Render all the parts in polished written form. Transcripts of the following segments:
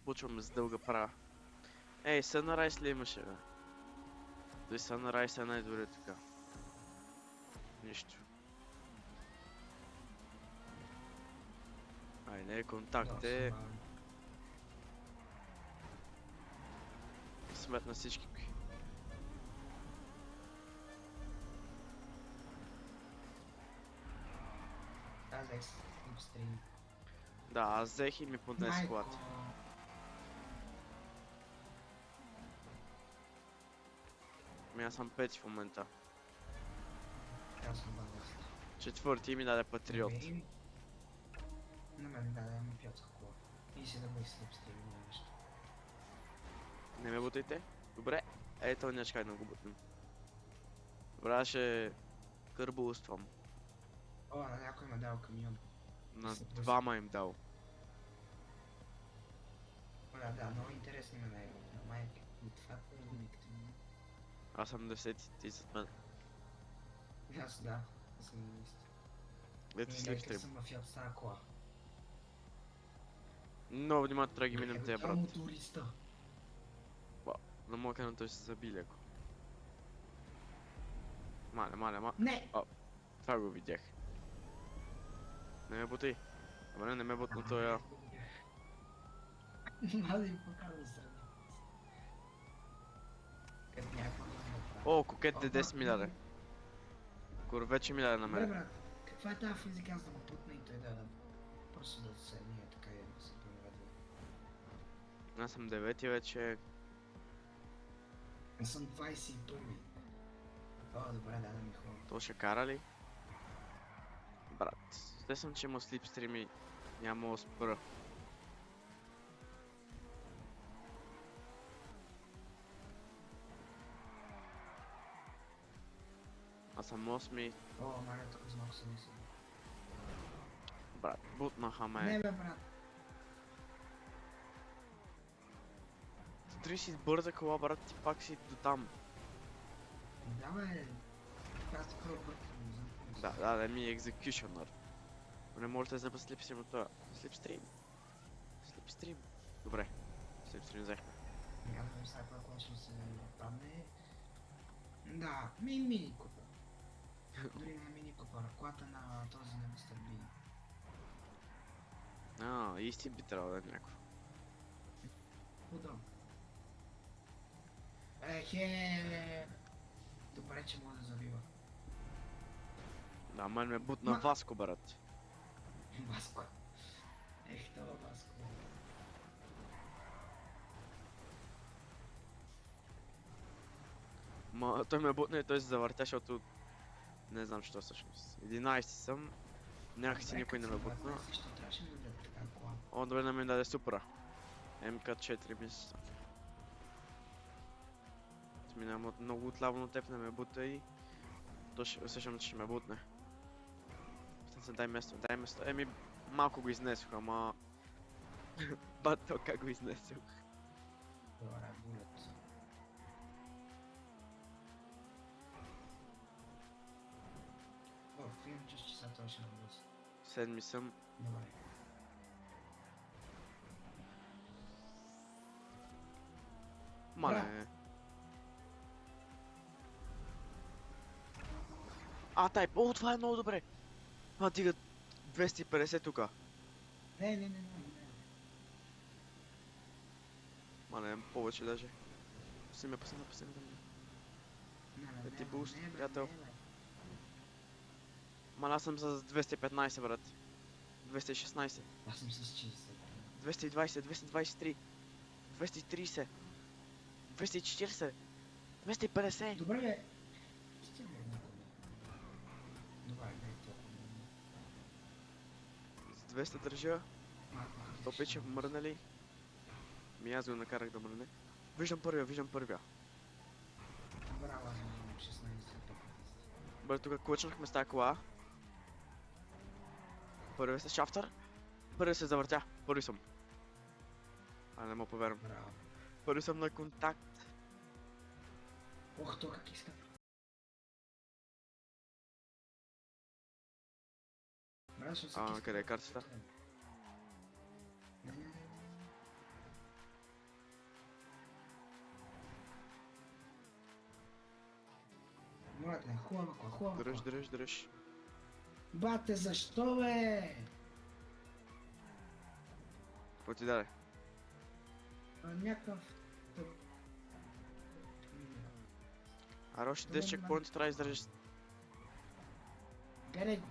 почваме с дълга пара. Ей, Sunrise ли имаше, бе? Той Sunrise е най-добре така. Нищо. Айде, контакт е... Смет на всички. Аз взех слипстрим. Да, аз взех и ми поднес колата. Аз съм пети в момента. Аз съм 12. Четвърти ми даде Патриот. На мен даде ми пятка кола. И си да бъде слипстрим или нещо. Не ме бутайте. Добре. Ето, няма чакай да го бутнем. Добре, ще кърбулствам. О, на някой ме дал камион. На двама им дал. Да, много интересни ме дай. На майка. И това е лимиката ми. Аз съм 10 ти зад мен. Аз да. Аз съм на лист. Ето слипстрим. Съм мафиот с тази кола. Много внимателно трябва да ги минем тези, брат. Моториста. На моя канал той се заби леко. Маля. Не! О, това го видях. Не ме бутай. Ама не ме бутна тоя. Мога да им покажа сравнение. Като някакво да направи. О, кокет ДДС ми даде. Вече ми даде на Добре, мен. брат. Каква е тази физика, аз да го путна и той да... Просто да се ние така и да се преведва. Аз съм 9 вече. Аз съм 21. О, добре, да ми хубаво. То ще кара ли? Брат, те съм, че има слипстрими. Няма да спра. Аз съм 8. О, маля, тук знак се мисля. Брат, бутнаха ме. Не бе, брат. Ти си бърза кола, брат, ти пак си до там. Да, бе. Аз така бъркам, не знам. Да, ми е екзекюшънър. Не можете да взема слипстрим от това. Слипстрим. Добре. Слипстрим взехме. Няма да сега кола ще се падне. Да, мини купа. Дори не е мини купа, колата на този на Мистер Би. Истин би трябвало да е някакво. Удобно. Ехе! Добре, че може да забива. Да, мен ме бутна Васко, брат. Васко. Ех, това Васко. Той ме бутна и той се завъртя, защото... Не знам що всъщност. 11 съм. Някакси никой не ме бутна. Защо трябваше да даде така кола? О, добре, на мен даде Супра. МК4 мисля. Минавам много отлавно от теб, не ме бута и... То ще усещам, че ще ме бутне. Питам се, дай место. Еми, малко го изнесох, ама... Бато, как го изнесох? Добре, булет. О, филм, че часата още на бус. 7 съм. Добре. Мале. Тайп. О, това е много добре. Това дига 250 тука. Не. Мале, повече даже. Пусни ме. Не, Ти буст, бе, приятел. не, бе. Мала съм с 215, брат. 216. Аз съм с 60. 220, 223. 230. 240. 250. Добре, бе. Стига някой. Добре, дай толкова. С 200 държа. Малко. То пече мрънали. Аз го накарах да мръне. Виждам първия. Браво, аз имам 16. Бъде тук клъчнахме с тази кола. Първи се шафтър. Първи се завъртя. Първи съм. Не мога повярвам. Браво. Първи съм на контакт. Ох, то как иска. Къде е картата? Хубава Дръж, кола. дръж, дръж. Бате, защо бе? Какво ти даде? Някакъв... А още Това 10 не чекпоинта трябва да издържиш. Гледай го.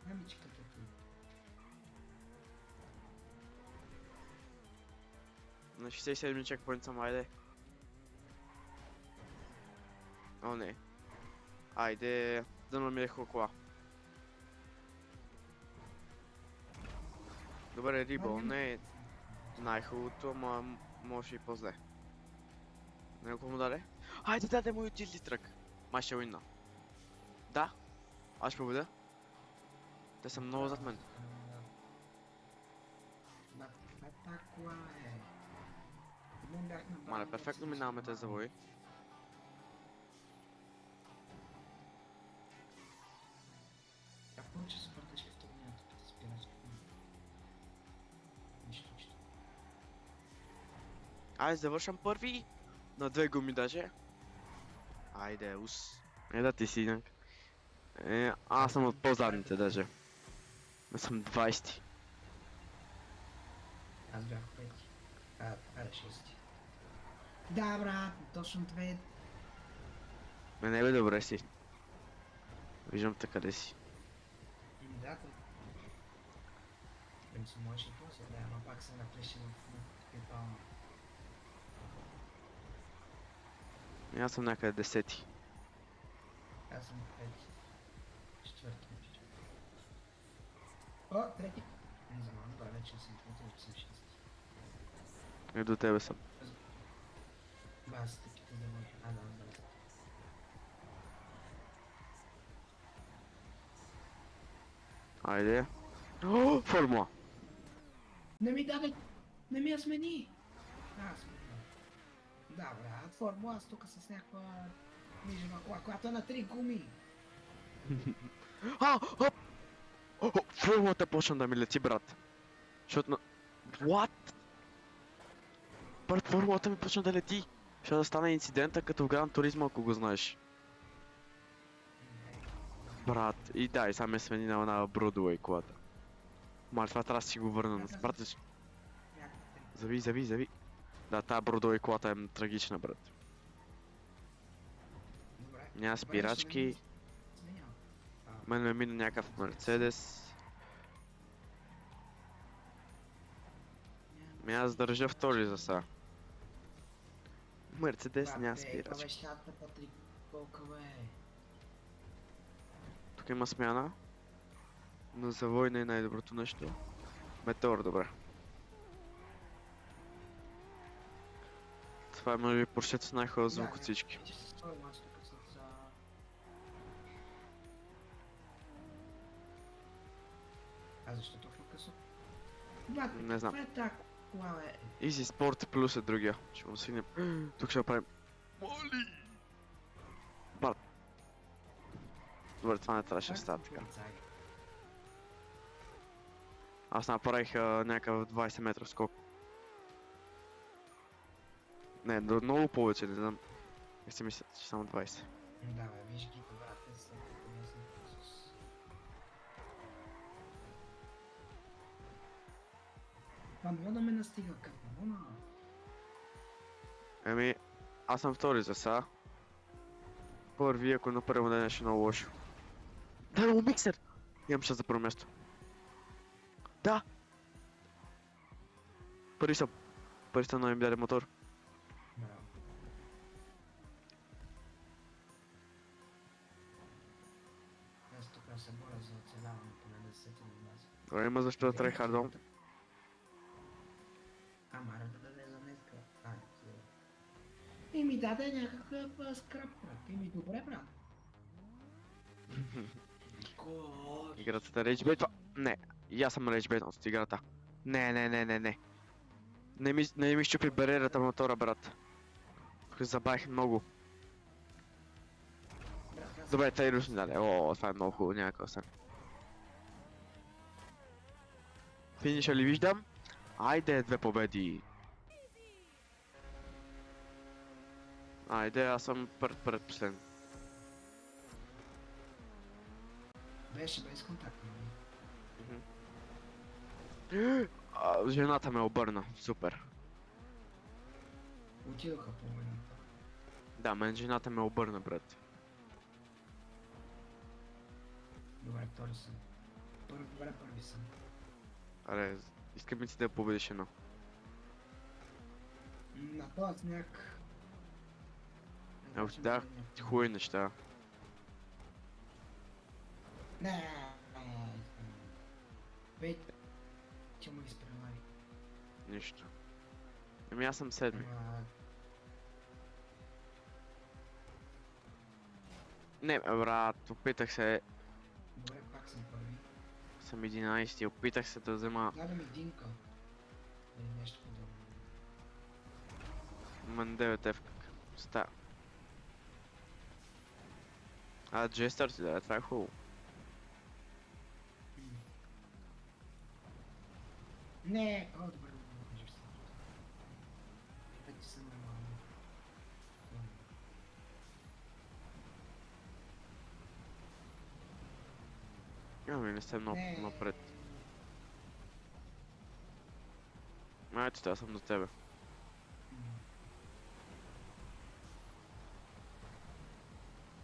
Намичката ти. На 67 чекпоинт съм, айде. О, не. Айде, да намерих кола. Добре, рибъл, не е най-хубавото, ама може и по-зле. Не го му даде? Айде, даде му utility трък. Май ще уинна. Да, аз ще победа. Те са много зад мен. Това е та кола е. Не бях на Мале, перфектно минаваме тези завои. А поръча се въртеше в турнирата, като спираш. Нищо. Айде, завършам първи. На 2 гуми даже. Айде, ус. Да ти си, инак. Аз съм от по-задните даже. Аз съм 20. Аз бях пети. Шести. Да, брат, точно две. Не бе, добре си. Виждам те къде си. Да, той. Се можеш и после, да, ама пак се напреше в пипална. Аз съм някъде 10. Аз съм пети. Четвърти. О, трети. Не знам, това вече съм трети, вече съм шести. И до тебе съм. Бас, таките завои. Да. Айде. О, формула! Не ми даде, не ми я смени. Смени. Да, брат, формула, аз тук с някаква нижена кола, която е на 3 гуми. Формулата почна да ми лети, брат. Защото на... What? Брат, формулата ми почна да лети. Ще да стане инцидента като в Гран Туризма, ако го знаеш. Брат, и да, и сам ме смени на една Бродуей колата. Мали, това трябва да си го върна на брат. Зави. Да, тази Бродуей колата е трагична, брат. Няма спирачки. Мен ме мина някакъв Мерцедес. Аз държа втори за сега. Мерцедес няма спирачки. Тук има смяна. Но за война е най-доброто нещо. Метеор, добре. Това е може би Поршето с най-хубав звук от всички. А защо точно късо? Не знам. Това е така кола, бе. Easy Sport плюс е другия. Ще го свинем. Тук ще направим... Моли! Брат. Добре, това не трябваше да става така. Аз направих някакъв 20 метра скок. Не, много повече, не знам. Не си мисля, че само 20. Да, бе, виж ги, брат, след като не съм с... Това мога да ме настига, какво на... Еми, аз съм втори за сега. Първи, ако на първо ден ще много лошо. Дай му миксер! Имам шанс за първо място. Да! Първи съм да им даде мотор. Браво. Аз тук се боря за оцеляването на 10-ти на база. Добре, има защо да трайхардвам. Ама да даде за днеска. И ми даде някакъв скрап, брат. И ми добре, брат. Играта рейджбейтва. Не, и аз съм рейджбейтнал с играта. Не. Не ми щупи бариерата мотора, брат. Забавих много. Добре, Тайрус ни даде. О, това е много хубаво, някакъв съм. Финиша ли виждам? Айде, 2 победи. Айде, аз съм предпоследен. Беше безконтактно. Жената ме обърна, супер. Отидоха по войната. Да, мен жената ме обърна, брат. Добре, втори съм. Добре, първи съм. Аре, искам и ти да победиш едно. На този сняг... Ето ти дах хубави неща. Не. Пейте. Че му изпревари. Нищо. Ами аз съм седми. Не, бе, брат, опитах се. Добре, пак съм първи. Съм 11 и опитах се да взема. Дай да ми динка. Или нещо подобно. Мен 9 F. Ста. Джестър си да, това е хубаво. Не! О, добре, добре, съм. Вече съм нормално. Ами не сте много напред. Ето това съм до тебе.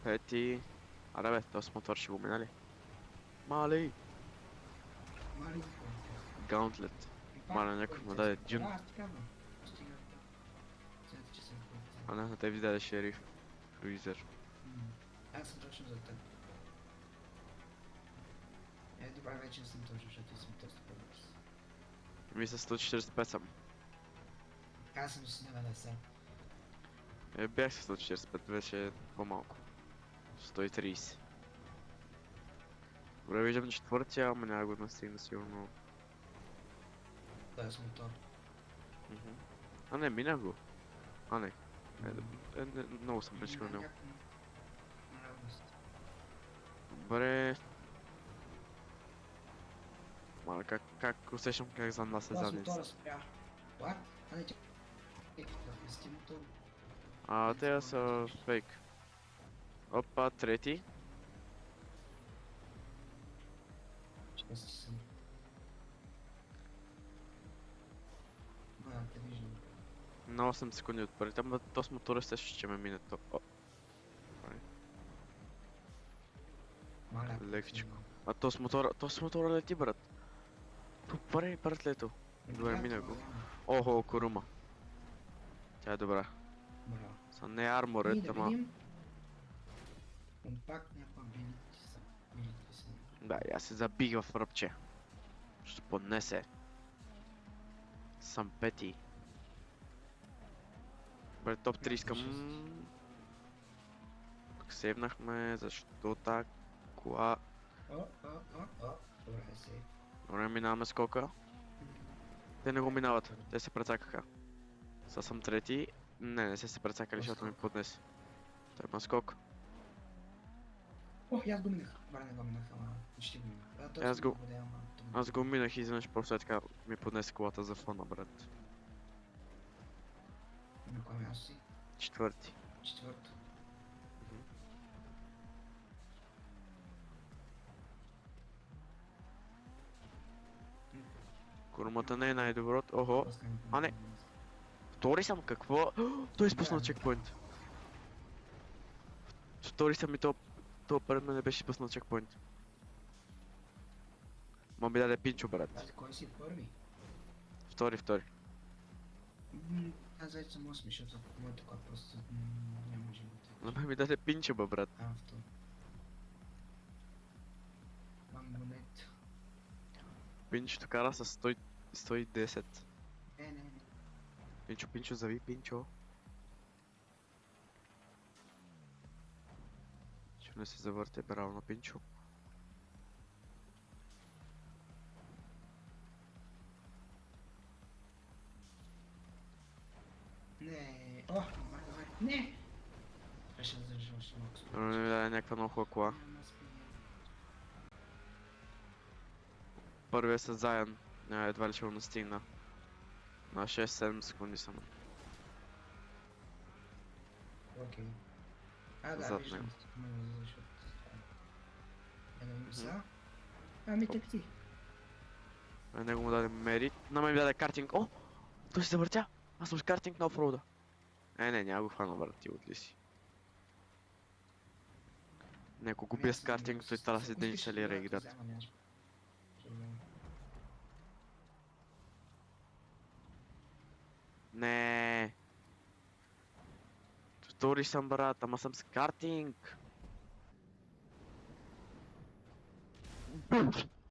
Пети... Аре бе, този мотор ще го минали. Мали! Мали, Гаунтлет. Маля някой му даде джун. аз ти казвам. Стига. Сега че съм А не, на тебе ви даде шериф. Круизер. Аз съм точно за теб. Добре, вече не съм точно, защото ти съм доста по-бърз. Ми са 145 съм. Аз съм с 90. Бях с 145, беше по-малко. 130. Добре, виждам четвъртия, ама няма го настигна сигурно. Това е с мотор. А не, минах го. А не. Много съм близко на него. Добре. Мала, как усещам как зад нас е Това с задница. мотора спря. What? А не, ти мотор. Те са фейк. Опа, трети. Чести съм. Те виждам. На 8 секунди от първите, ама то с мотора също ще ме мине то. Маля. Лекичко. То с мотора лети, брат. Добре, брат, лето. Добре, мина го. Охо, Корума. Тя е добра. Браво. Са не арморът, ама... Компактни апабилити са. Билити са. Да, и аз се забих в ръбче. Ще поднесе. Съм пети. Добре, топ 3 искам... Тук сейвнахме, защо так... Кола... Добре, сейв. Добре, минаваме скока. Те не го минават, те се прецакаха. Сега съм трети. Не се прецакали, защото ми поднесе. Той има скок. Ох, аз го минах. Добре, не го минах, ама почти го минах. Аз го минах и изведнъж просто е така ми поднесе колата за фона, брат. На кое място си? Четвърти. Четвърто. Кормата не е най-доброто. Охо. А не. Втори съм, какво? Той изпуснал чекпоинт. Втори съм и то пред мен не беше изпуснал чекпоинт. Ма ми даде пинчо, брат. Кой си първи? Втори. Аз вече съм 8, защото моето кола просто няма живота. На мен ми даде пинчо, бе, брат. Авто. Мангонет. Пинчото кара с 110. Не. Пинчо, зави, пинчо. Че не се завърте правилно, пинчо. Не. О, не! Трябваше да задържа още малко според. Но не ми даде някаква много хубава кола. Първият с Заян. Едва ли ще го настигна. На 6-7 секунди само. Окей. Да, Зад виждам, него. защото... Са? Ами как ти? На него му даде мерит. На мен ми даде картинг. О! Той се завъртя! Аз съм с картинг на офроуда. Не, няма го хвана, брат, ти отли си. Не, ако го бия с картинг, той трябва да се деинсталира играта. Не. Втори съм, брат, ама съм с картинг.